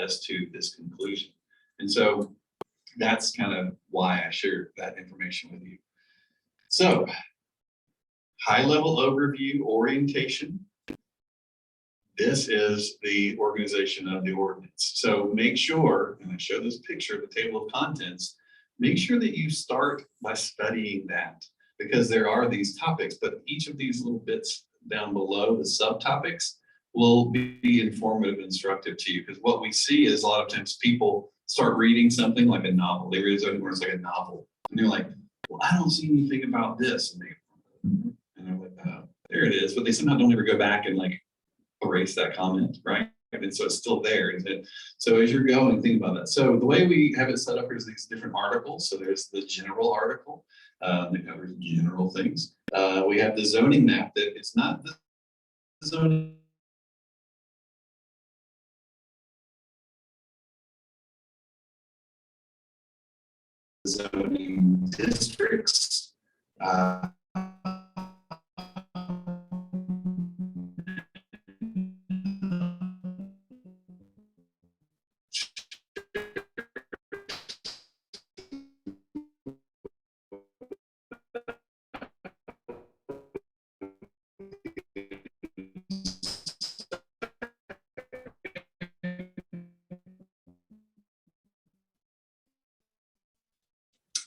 as to this conclusion. And so that's kind of why I shared that information with you. So high-level overview orientation. This is the organization of the ordinance. So make sure, and I show this picture of the table of contents, make sure that you start by studying that, because there are these topics, but each of these little bits down below, the subtopics, will be informative and instructive to you. Because what we see is a lot of times people start reading something like a novel. They read something where it's like a novel, and they're like, well, I don't see anything about this. And they're like, there it is. But they somehow don't ever go back and like erase that comment, right? And so it's still there, isn't it? So as you're going, think about that. So the way we have it set up is these different articles. So there's the general article that covers general things. We have the zoning map that it's not the zoning. Zoning districts.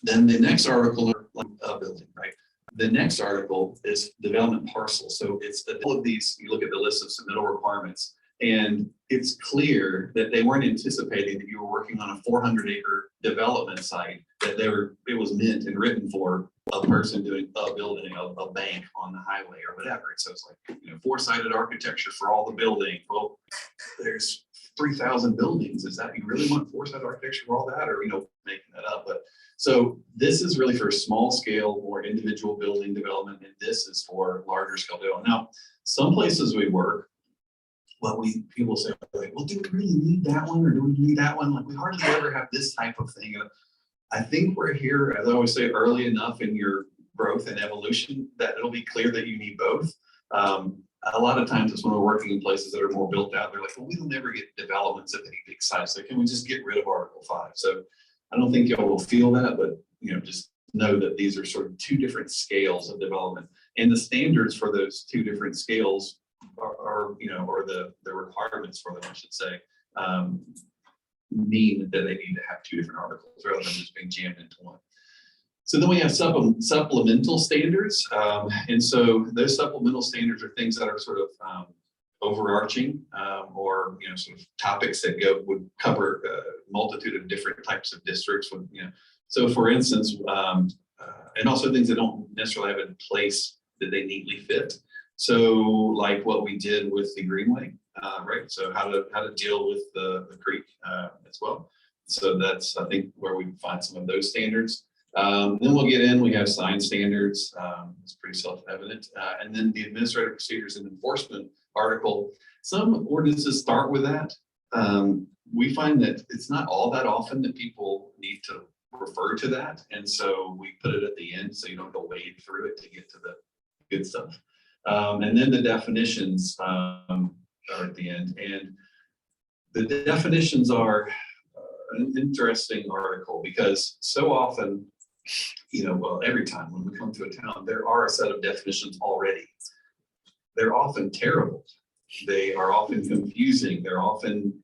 Then the next article, building, right? The next article is development parcel. So it's all of these, you look at the list of submittal requirements, and it's clear that they weren't anticipating that you were working on a 400-acre development site, that it was meant and written for a person doing a building, a bank on the highway or whatever. So it's like, four-sided architecture for all the building. Well, there's 3,000 buildings. Is that, you really want four-sided architecture for all that, or, making that up? But so this is really for small scale or individual building development, and this is for larger scale development. Now, some places we work, people say, like, well, do we really need that one, or do we need that one? Like, we hardly ever have this type of thing. I think we're here, as I always say, early enough in your growth and evolution that it'll be clear that you need both. A lot of times it's when we're working in places that are more built out, they're like, well, we don't ever get developments at any big size. So can we just get rid of Article 5? So I don't think y'all will feel that, but just know that these are sort of two different scales of development, and the standards for those two different scales or the requirements for them, I should say, mean that they need to have two different articles rather than just being jammed into one. So then we have supplemental standards, and so those supplemental standards are things that are sort of overarching or sort of topics that would cover a multitude of different types of districts. So for instance, and also things that don't necessarily have in place that they neatly fit. So like what we did with the Greenway, right? So how to deal with the creek as well. So that's, I think, where we find some of those standards. Then we have sign standards. It's pretty self-evident. And then the administrative procedures and enforcement article. Some ordinances start with that. We find that it's not all that often that people need to refer to that. And so we put it at the end so you don't have to wade through it to get to the good stuff. And then the definitions are at the end. And the definitions are an interesting article because so often, every time when we come to a town, there are a set of definitions already. They're often terrible. They are often confusing. They're often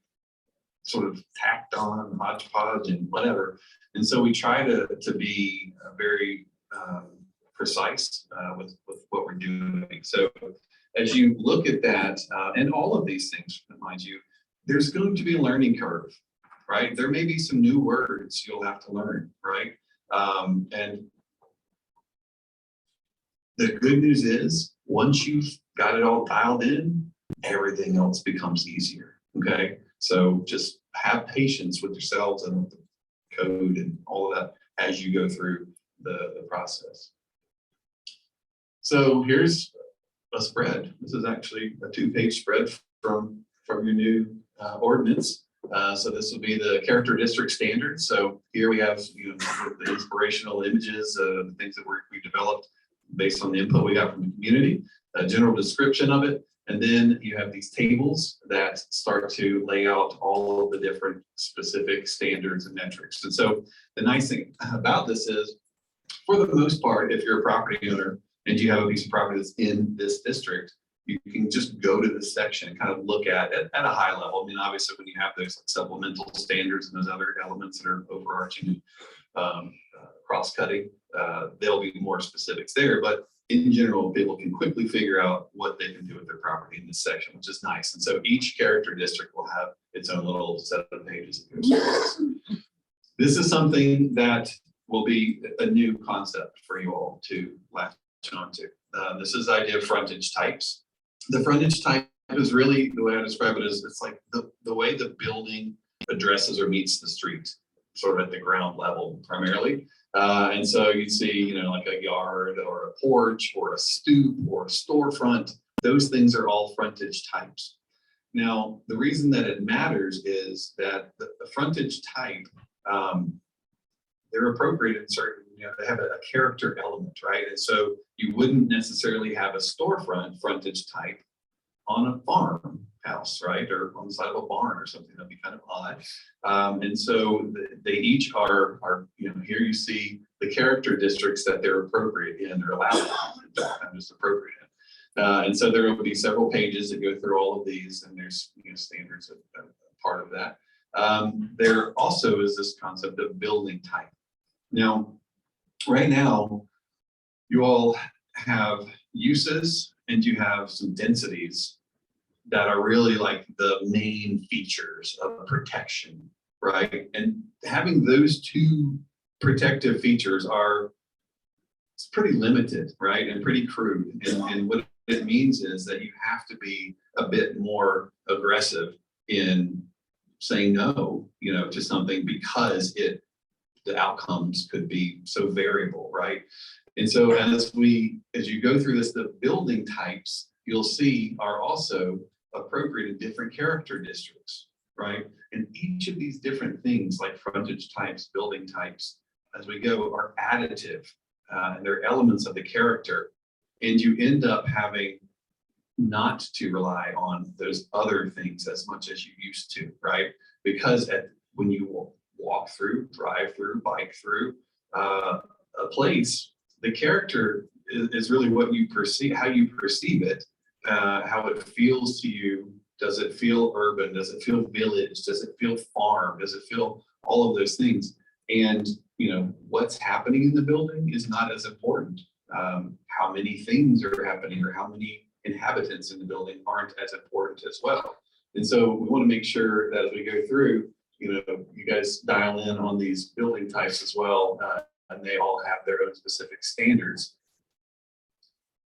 sort of tacked on, hodgepodge, and whatever. And so we try to be very precise with what we're doing. So as you look at that, and all of these things, mind you, there's going to be a learning curve, right? There may be some new words you'll have to learn, right? And the good news is, once you've got it all dialed in, everything else becomes easier, okay? So just have patience with yourselves and with the code and all of that as you go through the process. So here's a spread. This is actually a 2-page spread from your new ordinance. So this will be the character district standards. So here we have the inspirational images, the things that we developed based on the input we got from the community, a general description of it, And then you have these tables that start to lay out all of the different specific standards and metrics. And so the nice thing about this is, for the most part, if you're a property owner and you have a piece of property that's in this district, you can just go to this section and kind of look at it at a high level. I mean, obviously, when you have those supplemental standards and those other elements that are overarching, cross-cutting, there'll be more specifics there. But in general, people can quickly figure out what they can do with their property in this section, which is nice. And so each character district will have its own little set of pages that goes through this. This is something that will be a new concept for you all to latch onto. This is the idea of frontage types. The frontage type is really, the way I describe it is, it's like the way the building addresses or meets the street, sort of at the ground level primarily. And so you'd see, like a yard or a porch or a stoop or a storefront. Those things are all frontage types. Now, the reason that it matters is that the frontage type, they're appropriate in certain, they have a character element, right? And so you wouldn't necessarily have a storefront frontage type on a farmhouse, right? Or on the side of a barn or something. That'd be kind of odd. And so they each are, here you see the character districts that they're appropriate in or allowed in, just appropriate in. And so there will be several pages that go through all of these, and there's standards of part of that. There also is this concept of building type. Now, right now, you all have uses and you have some densities that are really like the main features of protection, right? And having those two protective features it's pretty limited, right? And pretty crude. And what it means is that you have to be a bit more aggressive in saying no, to something, because the outcomes could be so variable, right? And so as you go through this, the building types you'll see are also appropriate in different character districts, right? And each of these different things, like frontage types, building types, as we go, are additive, and they're elements of the character. And you end up having not to rely on those other things as much as you used to, right? Because when you walk through, drive through, bike through a place, the character is really what you perceive, how you perceive it, how it feels to you. Does it feel urban? Does it feel village? Does it feel farm? Does it feel all of those things? And what's happening in the building is not as important. How many things are happening or how many inhabitants in the building aren't as important as well. And so we want to make sure that as we go through, you guys dial in on these building types as well, and they all have their own specific standards.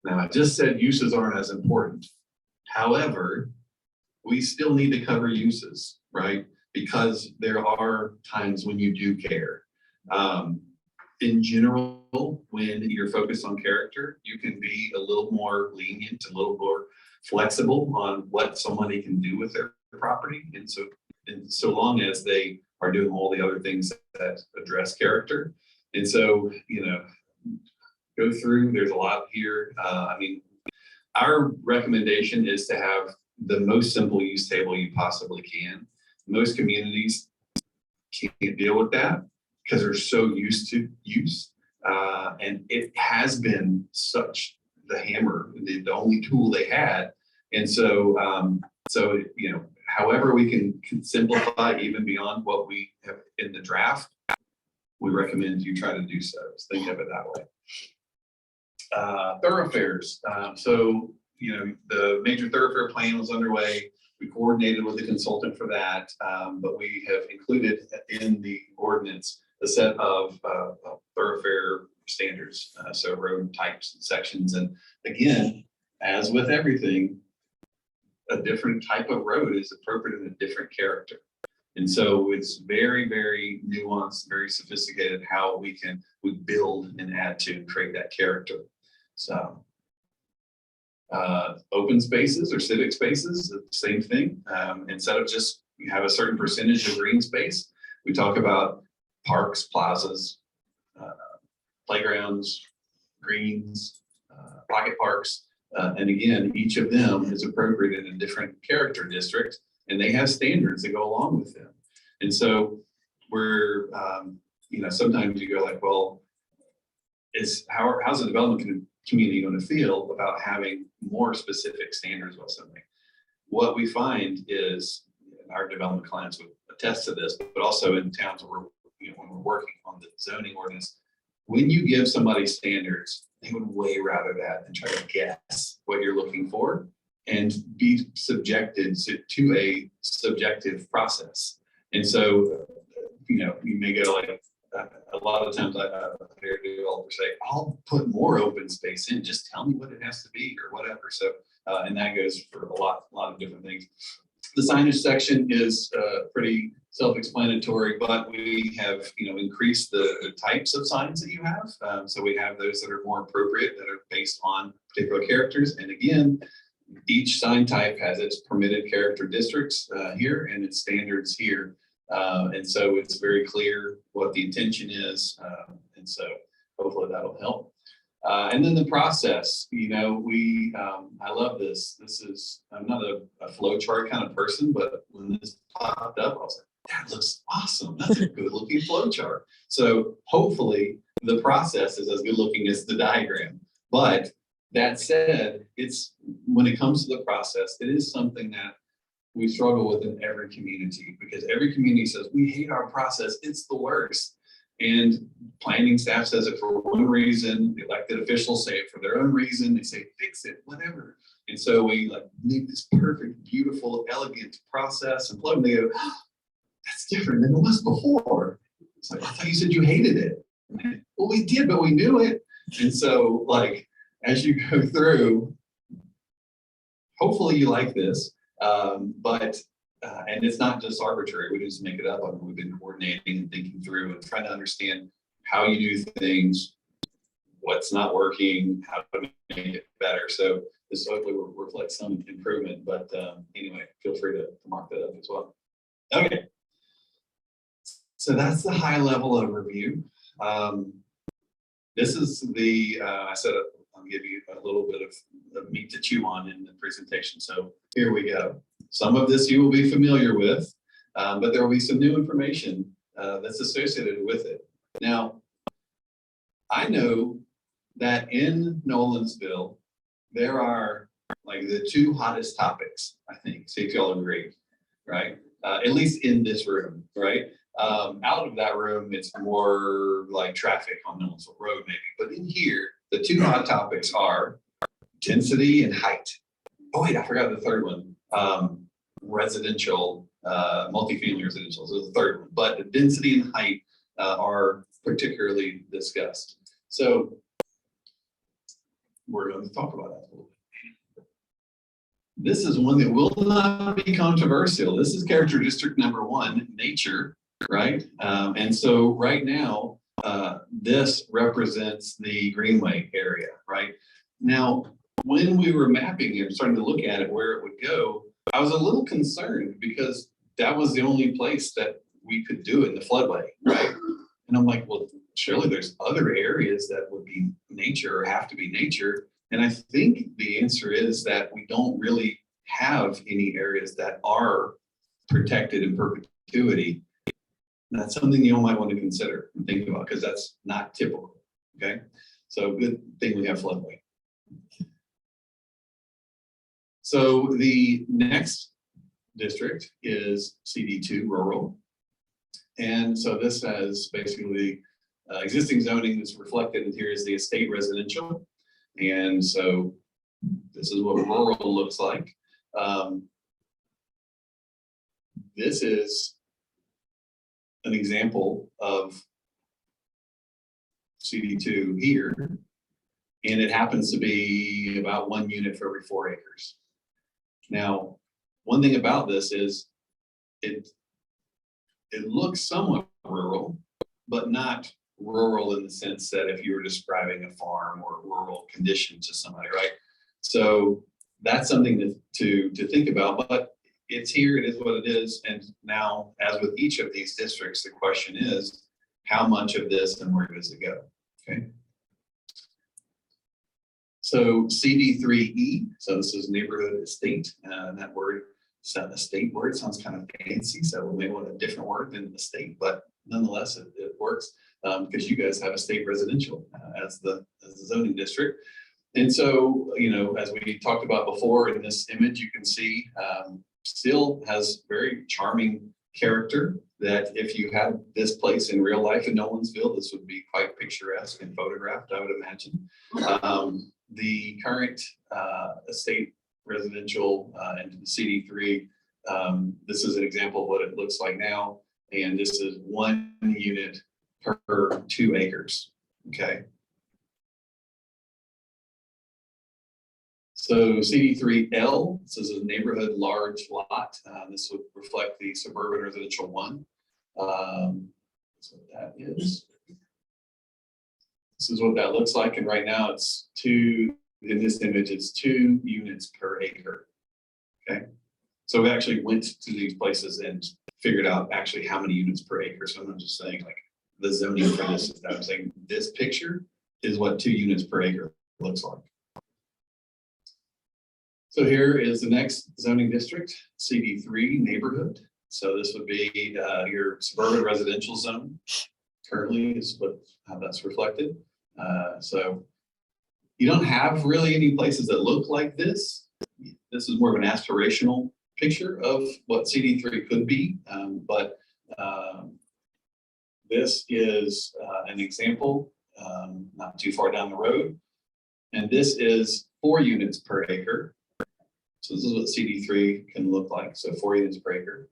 Now, I just said uses aren't as important. However, we still need to cover uses, right? Because there are times when you do care. In general, when you're focused on character, you can be a little more lenient, a little more flexible on what somebody can do with their property. And so long as they are doing all the other things that address character. And so, go through, there's a lot here. Our recommendation is to have the most simple use table you possibly can. Most communities can't deal with that because they're so used to use. And it has been such the hammer, the only tool they had. And so, however we can simplify even beyond what we have in the draft, we recommend you try to do so. Just think of it that way. Thoroughfares. The major thoroughfare plan was underway. We coordinated with the consultant for that, but we have included in the ordinance a set of thoroughfare standards, so road types and sections. And again, as with everything, a different type of road is appropriate in a different character. And so it's very, very nuanced, very sophisticated how we build and add to and create that character. So open spaces or civic spaces, same thing. Instead of just you have a certain percentage of green space, we talk about parks, plazas, playgrounds, greens, pocket parks, And again, each of them is appropriate in a different character district, and they have standards that go along with them. And so we're, sometimes you go like, well, how's the development community going to feel about having more specific standards about something? What we find is, our development clients would attest to this, but also in towns where when we're working on the zoning ordinance, when you give somebody standards, they would way rather that than try to guess what you're looking for and be subjected to a subjective process. And so, you may go like, a lot of times I hear developers say, I'll put more open space in, just tell me what it has to be or whatever. So, and that goes for a lot of different things. The signage section is pretty self-explanatory, but we have, increased the types of signs that you have. So we have those that are more appropriate, that are based on particular characters. And again, each sign type has its permitted character districts here and its standards here. And so it's very clear what the intention is. And so hopefully that'll help. And then the process, I love this. I'm not a flow chart kind of person, but when this popped up, I was like, that looks awesome. That's a good looking flow chart. So hopefully the process is as good looking as the diagram. But that said, when it comes to the process, it is something that we struggle with in every community, because every community says, we hate our process. It's the worst. And planning staff says it for one reason, the elected officials say it for their own reason, they say fix it, whatever. And so we make this perfect, beautiful, elegant process and plug, and they go, oh, that's different than it was before. It's like, I thought you said you hated it. Well, we did, but we knew it. And so as you go through, hopefully you like this, and it's not just arbitrary. We just make it up. We've been coordinating and thinking through and trying to understand how you do things, what's not working, how to make it better. So this hopefully will reflect some improvement. But anyway, feel free to mark that up as well. Okay. So that's the high level overview. This is I said I'll give you a little bit of meat to chew on in the presentation. So here we go. Some of this you will be familiar with, but there will be some new information that's associated with it. Now, I know that in Nolensville, there are the two hottest topics, I think, see if y'all agree, right? At least in this room, right? Out of that room, it's more like traffic on Nolensville Road, maybe. But in here, the two hot topics are density and height. Oh, wait, I forgot the third one. Residential, multifamily residential. So the third one. But the density and height are particularly discussed. So we're going to talk about that a little bit. This is one that will not be controversial. This is character district number 1, nature, right? And so right now, this represents the Greenway area, right? Now, when we were mapping it, starting to look at it, where it would go, I was a little concerned because that was the only place that we could do it in the floodway, right? And I'm like, well, surely there's other areas that would be nature or have to be nature. And I think the answer is that we don't really have any areas that are protected in perpetuity. That's something you might want to consider and think about, because that's not typical, okay? So good thing we have floodway. So the next district is CD2 rural. And so this has basically existing zoning that's reflected in here is the estate residential. And so this is what rural looks like. This is an example of CD2 here. And it happens to be about 1 unit for every 4 acres. Now, one thing about this is it looks somewhat rural, but not rural in the sense that if you were describing a farm or rural condition to somebody, right? So that's something to think about, but it's here, it is what it is. And now, as with each of these districts, the question is, how much of this and where does it go, okay? So CD3E, so this is neighborhood estate, that word, estate word sounds kind of fancy, so we may want a different word than estate, but nonetheless, it works because you guys have estate residential as the zoning district. And so, you know, as we talked about before in this image, you can see still has very charming character that if you had this place in real life in Nolensville, this would be quite picturesque and photographed, I would imagine. The current estate residential and the CD3, this is an example of what it looks like now. And this is 1 unit per 2 acres, okay? So CD3L, this is a neighborhood large lot. This would reflect the suburban residential 1. That's what that is. This is what that looks like. And right now it's 2, in this image, it's 2 units per acre, okay? So we actually went to these places and figured out actually how many units per acre. So I'm not just saying like the zoning for this is that. I'm saying this picture is what 2 units per acre looks like. So here is the next zoning district, CD3 Neighborhood. So this would be your suburban residential zone. Currently is how that's reflected. So you don't have really any places that look like this. This is more of an aspirational picture of what CD3 could be, but this is an example not too far down the road. And this is 4 units per acre. So this is what CD3 can look like. So 4 units per acre.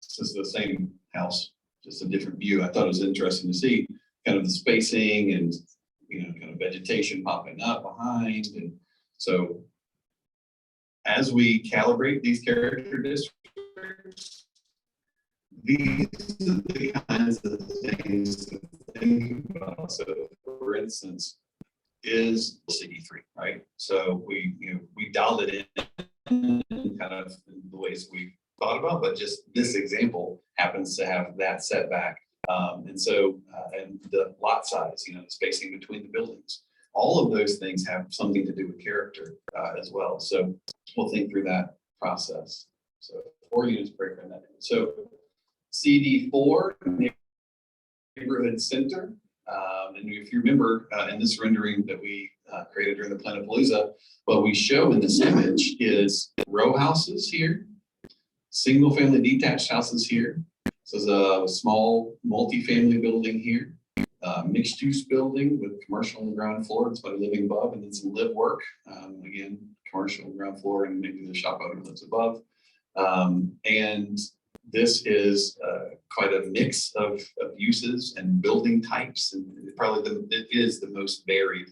This is the same house, just a different view. I thought it was interesting to see kind of the spacing and, you know, kind of vegetation popping up behind. And so as we calibrate these character districts, these are the kinds of things to think about. So for instance, is CD3, right? So we dialed it in kind of in the ways we thought about, but just this example happens to have that setback. And so, and the lot size, you know, the spacing between the buildings, all of those things have something to do with character as well. So we'll think through that process. So 4 units per acre. So CD4, neighborhood center. And if you remember in this rendering that we created during the Planapalooza, what we show in this image is row houses here, single family detached houses here. So there's a small multifamily building here, mixed use building with commercial on the ground floor and somebody living above, and then some live work. Again, commercial on the ground floor, and maybe the shop owner lives above. And this is quite a mix of uses and building types, and it is the most varied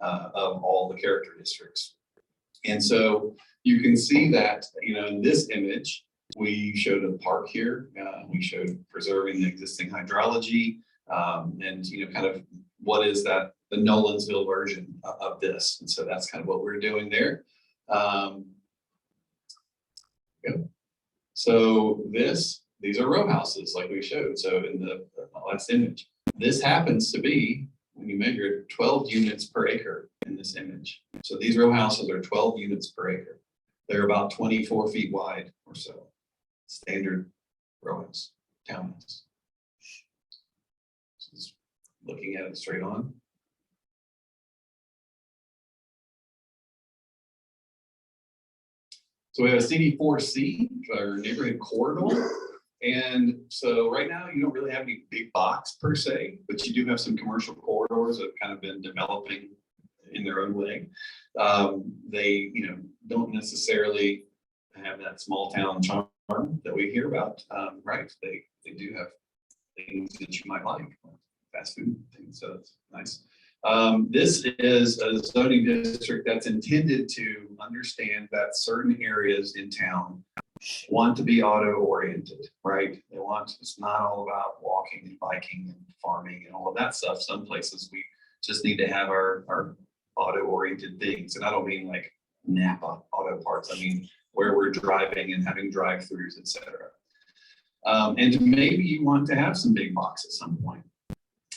of all the character districts. And so you can see that, you know, in this image, we showed a park here. We showed preserving the existing hydrology, and, you know, kind of what is that, the Nolensville version of this. And so that's kind of what we're doing there. Yeah. So these are row houses like we showed. So in the last image, this happens to be, when you measure it, 12 units per acre in this image. So these row houses are 12 units per acre. They're about 24 feet wide or so. Standard row house, townhouse. So just looking at it straight on. So we have a CD4C, our neighborhood corridor. And so right now you don't really have any big box per se, but you do have some commercial corridors that have kind of been developing in their own way. They, you know, don't necessarily have that small town charm that we hear about, right? They do have things that you might like, fast food things, so it's nice. This is a zoning district that's intended to understand that certain areas in town want to be auto-oriented, right? They want, it's not all about walking and biking and farming and all of that stuff. Some places we just need to have our auto-oriented things. And I don't mean like Napa auto parts. I mean where we're driving and having drive-throughs, et cetera. And maybe you want to have some big box at some point.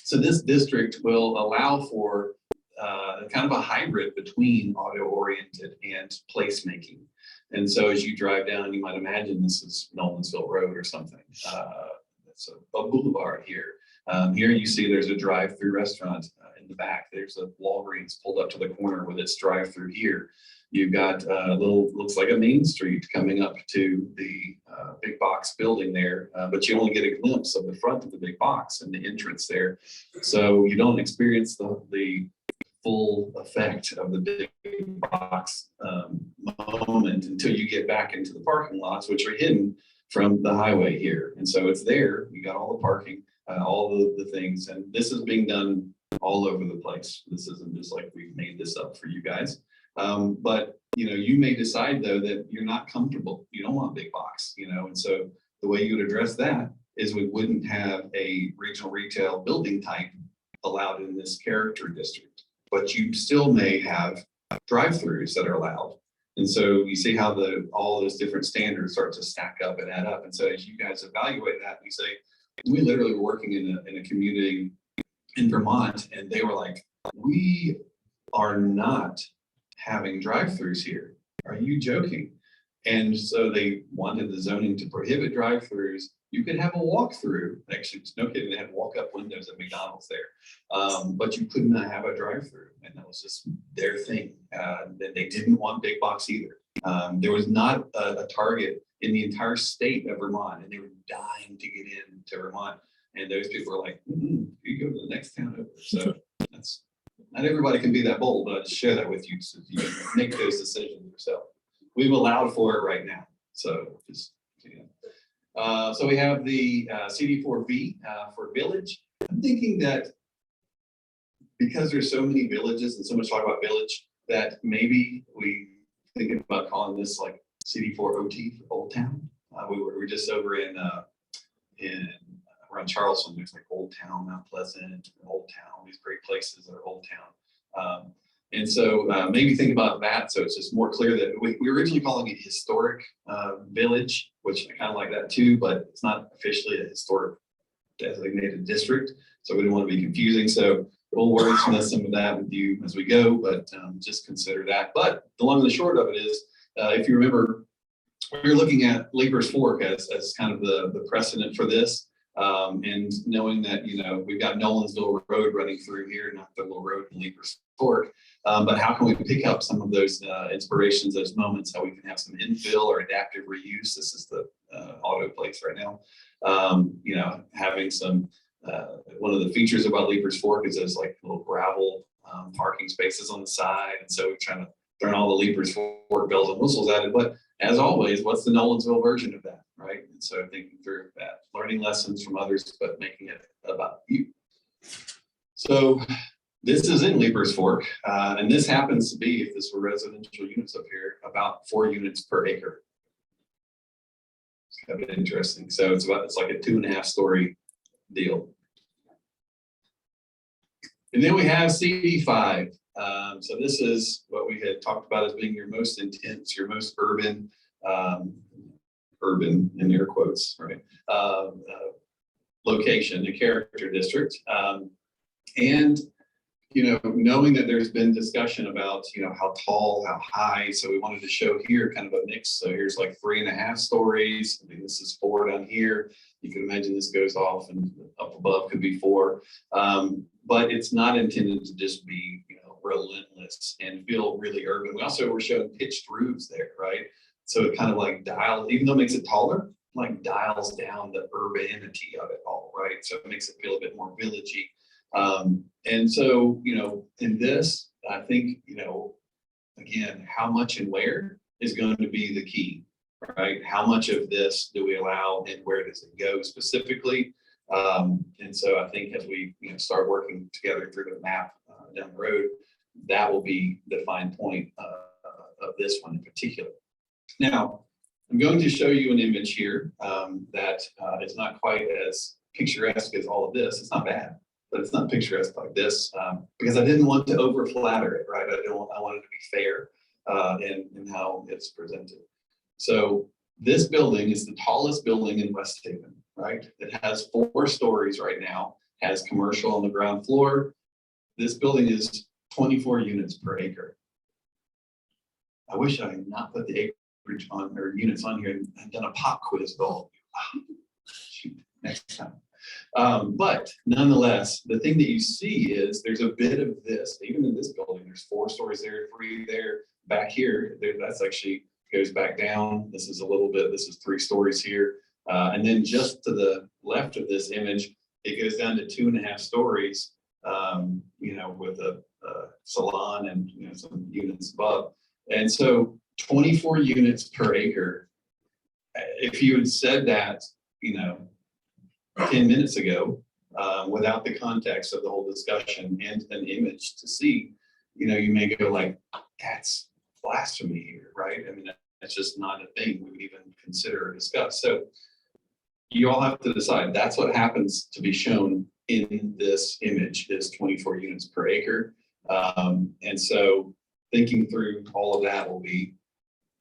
So this district will allow for kind of a hybrid between auto-oriented and placemaking. And so as you drive down, you might imagine this is Nolensville Road or something. It's a boulevard here. Here you see there's a drive-through restaurant in the back. There's a Walgreens pulled up to the corner with its drive-through here. You've got a little, looks like a main street coming up to the big box building there, but you only get a glimpse of the front of the big box and the entrance there. So you don't experience the full effect of the big box moment until you get back into the parking lots, which are hidden from the highway here. And so it's there, you got all the parking, all the things, and this is being done all over the place. This isn't just like we've made this up for you guys. But you may decide though that you're not comfortable. You don't want big box, and so the way you would address that is we wouldn't have a regional retail building type allowed in this character district, but you still may have drive-throughs that are allowed. And so you see how all those different standards start to stack up and add up. And so as you guys evaluate that, you say, we literally were working in a community in Vermont, and they were like, we are not having drive-throughs here. Are you joking? And so they wanted the zoning to prohibit drive-throughs. You could have a walk-through. Actually, no kidding, they had walk-up windows at McDonald's there, but you could not have a drive-through, and that was just their thing. They didn't want big box either. There was not a Target in the entire state of Vermont, and they were dying to get into Vermont. And those people were like, you go to the next town over. So that's not everybody can be that bold, but I'll just share that with you so you can make those decisions yourself. We've allowed for it right now. So just, so we have the CD4V for village. I'm thinking that because there's so many villages and so much talk about village, that maybe we thinking about calling this like CD4OT for Old Town. We were just over in around Charleston. There's like Old Town, Mount Pleasant, Old Town, these great places that are Old Town. And so maybe think about that. So it's just more clear that we were originally calling it historic village, which I kind of like that too, but it's not officially a historic designated district. So we don't want to be confusing. So we'll wordsmith some of that with you as we go, but just consider that. But the long and the short of it is, if you remember, we were looking at Leaper's Fork as kind of the precedent for this. And knowing that, we've got Nolensville Road running through here, not the little road in Leaper's Fork, but how can we pick up some of those inspirations, those moments, how we can have some infill or adaptive reuse. This is the auto place right now. Having some, one of the features about Leaper's Fork is there's like little gravel parking spaces on the side. And so we're trying to turn all the Leaper's Fork bells and whistles at it. But as always, what's the Nolensville version of that, right? And so thinking through that, learning lessons from others, but making it about you. So this is in Leaper's Fork, and this happens to be, if this were residential units up here, about 4 units per acre. It's kind of interesting. So it's like a 2.5 story deal. And then we have CD5. So this is what we had talked about as being your most intense, your most urban, urban in air quotes, right? Location, the character district. And, knowing that there's been discussion about, how tall, how high. So we wanted to show here kind of a mix. So here's like 3.5 stories. I mean, this is 4 down here. You can imagine this goes off and up above could be 4. But it's not intended to just be, relentless and feel really urban. We also were showing pitched roofs there, right? So it kind of like dials, even though it makes it taller, like dials down the urbanity of it all, right? So it makes it feel a bit more villagey. And so, in this, I think, again, how much and where is going to be the key, right? How much of this do we allow and where does it go specifically? And so I think as we start working together through the map down the road, that will be the fine point of this one in particular. Now, I'm going to show you an image here that is not quite as picturesque as all of this. It's not bad, but it's not picturesque like this because I didn't want to over flatter it, right? I wanted to be fair in how it's presented. So this building is the tallest building in West Haven, right? It has 4 stories right now. has commercial on the ground floor. This building is 24 units per acre. I wish I had not put the acreage on or units on here and done a pop quiz goal. Shoot, next time. But nonetheless, the thing that you see is there's a bit of this, even in this building, there's 4 stories there, 3 there, back here, that's actually goes back down. This is a little bit, this is 3 stories here. And then just to the left of this image, it goes down to 2.5 stories, you know, with a salon and, you know, some units above. And so 24 units per acre. If you had said that, you know, 10 minutes ago, without the context of the whole discussion and an image to see, you know, you may go like, that's blasphemy here, right? I mean, that's just not a thing we would even consider or discuss. So you all have to decide. That's what happens to be shown in this image is 24 units per acre. And so thinking through all of that will be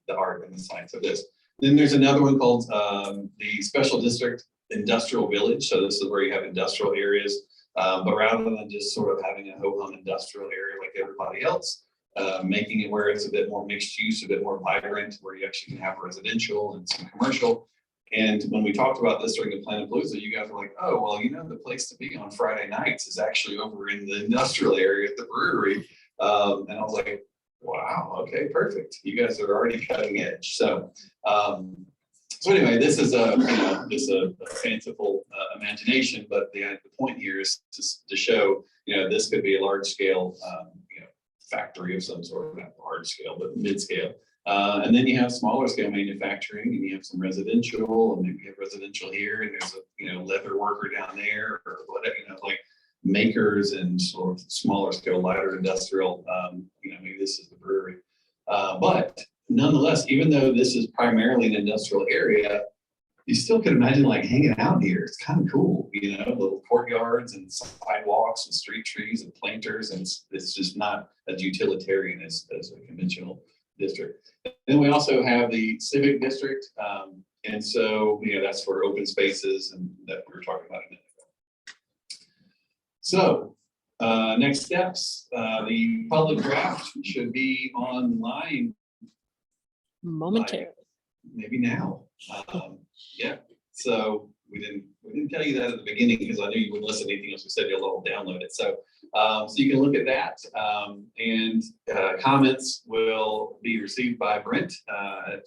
the art and the science of this. Then there's another one called the Special District Industrial Village. So this is where you have industrial areas, but rather than just sort of having a ho-hum industrial area like everybody else, making it where it's a bit more mixed use, a bit more vibrant, where you actually can have residential and some commercial. And when we talked about this during the Planapalooza, you guys were like, oh, well, you know, the place to be on Friday nights is actually over in the industrial area at the brewery. And I was like, wow, okay, perfect. You guys are already cutting edge. So, so anyway, this is a, you know, just a fanciful imagination, but the point here is to show, you know, this could be a large scale, you know, factory of some sort, not large scale, but mid scale. And then you have smaller scale manufacturing, and you have some residential, and maybe you have residential here, and there's a, you know, leather worker down there, or whatever, you know, like makers and sort of smaller scale, lighter industrial. You know, maybe this is the brewery. But nonetheless, even though this is primarily an industrial area, you still could imagine like hanging out here. It's kind of cool, you know, little courtyards and sidewalks and street trees and planters, and it's just not as utilitarian as a conventional district. Then we also have the civic district, and so, you know, that's for open spaces and that we were talking about a minute ago. So next steps, the public draft should be online momentarily. Maybe now. Yeah, so we didn't tell you that at the beginning because I knew you wouldn't listen to anything else we said. You'll all download it. So so you can look at that, and comments will be received by Brent at